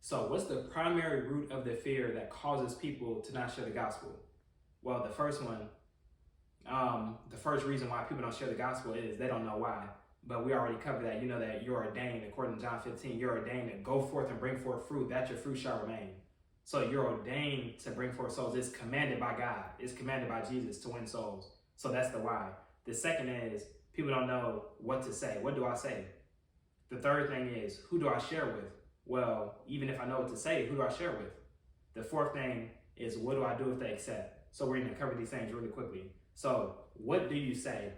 So what's the primary root of the fear that causes people to not share the gospel? Well, the first reason why people don't share the gospel is they don't know why. But we already covered that. You know that you're ordained, according to John 15, you're ordained to go forth and bring forth fruit, that your fruit shall remain. So you're ordained to bring forth souls. It's commanded by God. It's commanded by Jesus to win souls. So that's the why. The second is people don't know what to say. What do I say? The third thing is, who do I share with? Well, even if I know what to say, who do I share with? The fourth thing is, what do I do if they accept? So we're going to cover these things really quickly. So what do you say?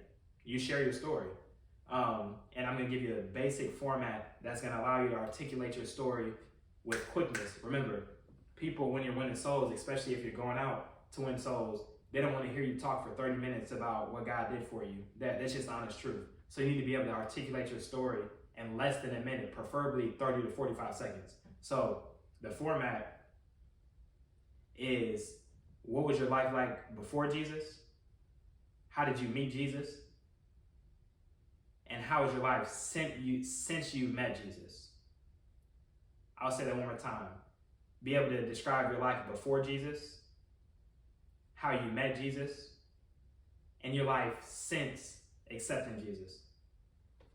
You share your story. And I'm going to give you a basic format that's going to allow you to articulate your story with quickness. Remember, people, when you're winning souls, especially if you're going out to win souls, they don't want to hear you talk for 30 minutes about what God did for you. That's just honest truth. So you need to be able to articulate your story in less than a minute, preferably 30 to 45 seconds. So the format is, what was your life like before Jesus? How did you meet Jesus? And how has your life since you met Jesus? I'll say that one more time. Be able to describe your life before Jesus, how you met Jesus, and your life since accepting Jesus.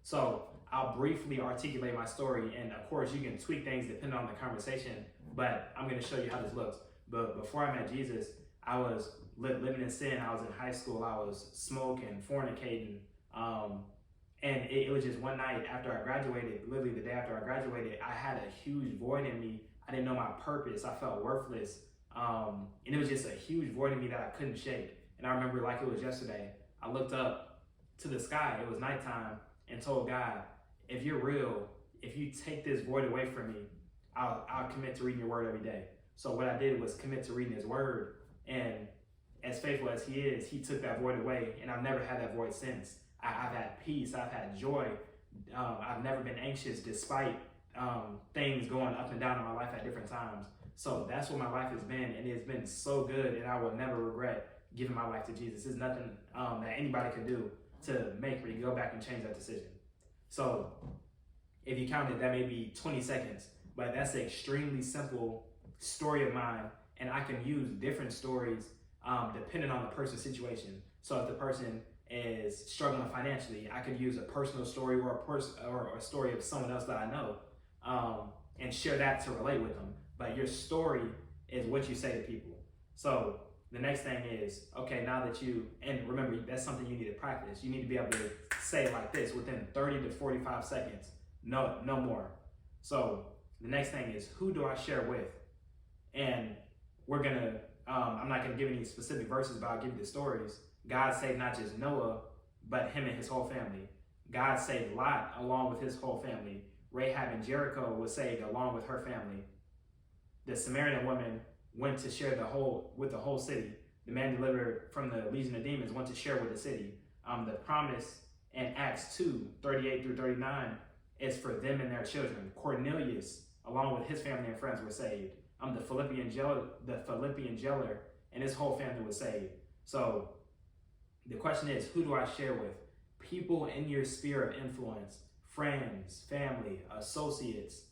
So I'll briefly articulate my story, and of course you can tweak things depending on the conversation, but I'm going to show you how this looks. But before I met Jesus, I was living in sin. I was in high school. I was smoking, fornicating, and it was just one night after I graduated, literally the day after I graduated, I had a huge void in me. I didn't know my purpose. I felt worthless. And it was just a huge void in me that I couldn't shake. And I remember like it was yesterday, I looked up to the sky, it was nighttime, and told God, if you're real, if you take this void away from me, I'll commit to reading your word every day. So what I did was commit to reading his word. And as faithful as he is, he took that void away, and I've never had that void since. I've had peace, I've had joy. I've never been anxious despite things going up and down in my life at different times. So that's what my life has been, and it's been so good, and I will never regret giving my life to Jesus. There's nothing that anybody can do to make me go back and change that decision. So if you count it, that may be 20 seconds, but that's an extremely simple story of mine, and I can use different stories depending on the person's situation. So if the person is struggling financially, I could use a personal story or a story of someone else that I know, and share that to relate with them. But your story is what you say to people. So the next thing is, okay, now that and remember, that's something you need to practice. You need to be able to say it like this within 30 to 45 seconds, no more. So the next thing is, who do I share with? And we're gonna, I'm not gonna give any specific verses, but I'll give you the stories. God saved not just Noah, but him and his whole family. God saved Lot along with his whole family. Rahab and Jericho was saved along with her family. The Samaritan woman went to share with the whole city. The man delivered from the legion of demons went to share with the city. The promise in Acts 2:38 through 39 is for them and their children. Cornelius, along with his family and friends, were saved. The Philippian jailer and his whole family was saved. So the question is, who do I share with? People in your sphere of influence, friends, family, associates,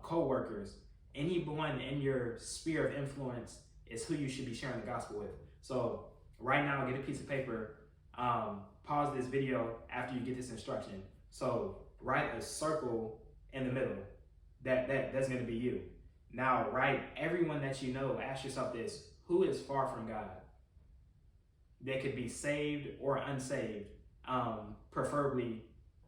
co-workers, anyone in your sphere of influence is who you should be sharing the gospel with. So right now, get a piece of paper, pause this video after you get this instruction. So write a circle in the middle. That's going to be you. Now write everyone that you know. Ask yourself this: who is far from God? They could be saved or unsaved. Preferably,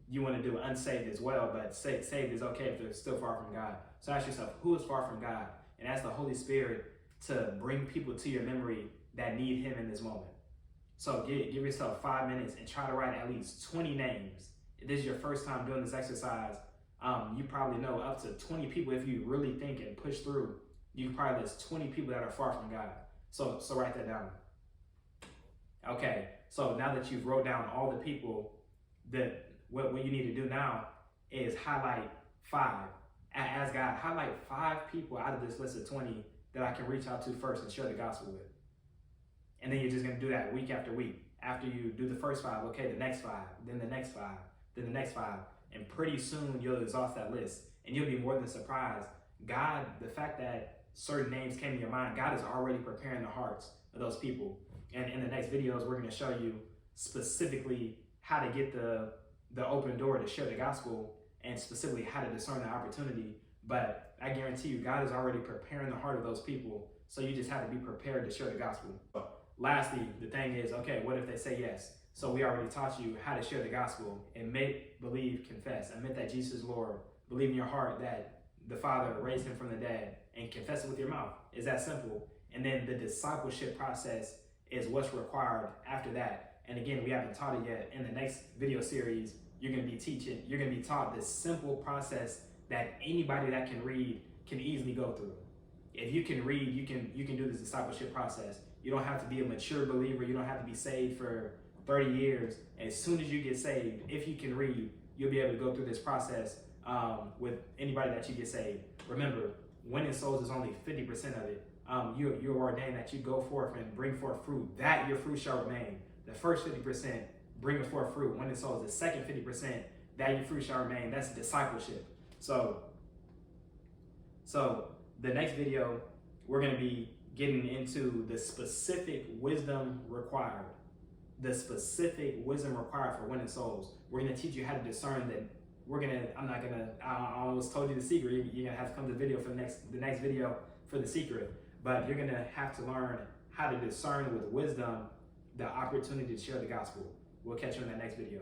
you want to do unsaved as well, but saved is okay if they're still far from God. So ask yourself, who is far from God? And ask the Holy Spirit to bring people to your memory that need him in this moment. So give yourself 5 minutes and try to write at least 20 names. If this is your first time doing this exercise, you probably know up to 20 people. If you really think and push through, you can probably list 20 people that are far from God. So write that down. Okay, so now that you've wrote down all the people, what you need to do now is highlight 5. Ask God, highlight 5 people out of this list of 20 that I can reach out to first and share the gospel with. And then you're just going to do that week after week. After you do the first 5, okay, the next 5, then the next 5, then the next 5. And pretty soon you'll exhaust that list. And you'll be more than surprised God, the fact that certain names came to your mind, God is already preparing the hearts of those people. And in the next videos, we're going to show you specifically how to get the open door to share the gospel, and specifically how to discern the opportunity. But I guarantee you, God is already preparing the heart of those people. So you just have to be prepared to share the gospel. Lastly, the thing is, okay, what if they say yes? So we already taught you how to share the gospel: admit, believe, confess. Admit that Jesus is Lord. Believe in your heart that the Father raised him from the dead, and confess it with your mouth. It's that simple. And then the discipleship process is what's required after that. And again, we haven't taught it yet. In the next video series, you're going to be taught this simple process that anybody that can read can easily go through. If you can read, you can do this discipleship process. You don't have to be a mature believer. You don't have to be saved for 30 years. As soon as you get saved, if you can read, you'll be able to go through this process with anybody that you get saved. Remember, winning souls is only 50% of it. You're ordained that you go forth and bring forth fruit, that your fruit shall remain. The first 50%, bring forth fruit, winning souls. The second 50%, that your fruit shall remain. That's discipleship. So the next video, we're going to be getting into the specific wisdom required. The specific wisdom required for winning souls. We're going to teach you how to discern that. I almost told you the secret. You're going to have to come to the video for the next video for the secret. But you're going to have to learn how to discern with wisdom the opportunity to share the gospel. We'll catch you in that next video.